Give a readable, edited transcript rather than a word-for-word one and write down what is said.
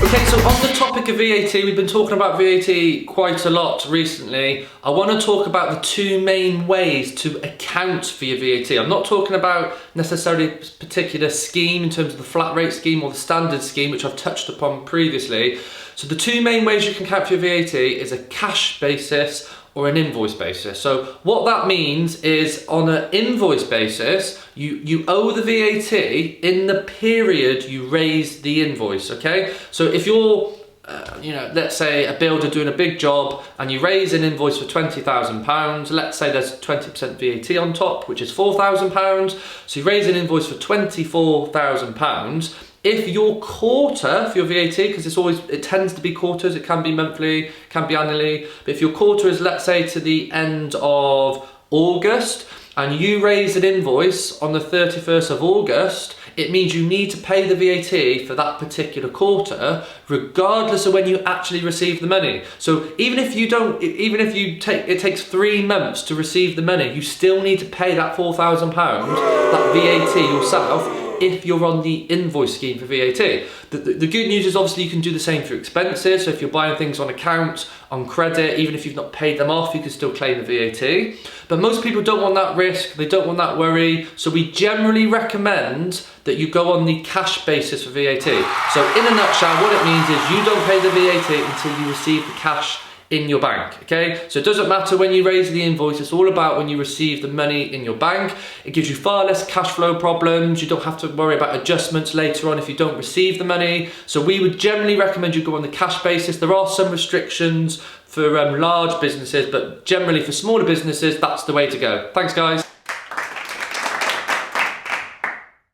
Okay, so on the topic of VAT, we've been talking about VAT quite a lot recently. I want to talk about the two main ways to account for your VAT. I'm not talking about necessarily a particular scheme in terms of the flat rate scheme or the standard scheme, which I've touched upon previously. So the two main ways you can account for your VAT is a cash basis or an invoice basis. So what that means is on an invoice basis, you owe the VAT in the period you raise the invoice, okay? So if you're, let's say a builder doing a big job and you raise an invoice for £20,000, let's say there's 20% VAT on top, which is £4,000. So you raise an invoice for £24,000. If your quarter for your VAT, because it tends to be quarters, it can be monthly, can be annually, but if your quarter is, let's say, to the end of August, and you raise an invoice on the 31st of August, it means you need to pay the VAT for that particular quarter, regardless of when you actually receive the money. So even if it takes 3 months to receive the money, you still need to pay that £4,000, that VAT yourself, if you're on the invoice scheme for VAT. The good news is obviously you can do the same for expenses. So if you're buying things on account, on credit, even if you've not paid them off, you can still claim the VAT. But most people don't want that risk, they don't want that worry. So we generally recommend that you go on the cash basis for VAT. So in a nutshell, what it means is you don't pay the VAT until you receive the cash in your bank, okay? So it doesn't matter when you raise the invoice, it's all about when you receive the money in your bank. It gives you far less cash flow problems. You don't have to worry about adjustments later on if you don't receive the money. So we would generally recommend you go on the cash basis. There are some restrictions for large businesses, but generally for smaller businesses, that's the way to go. Thanks, guys.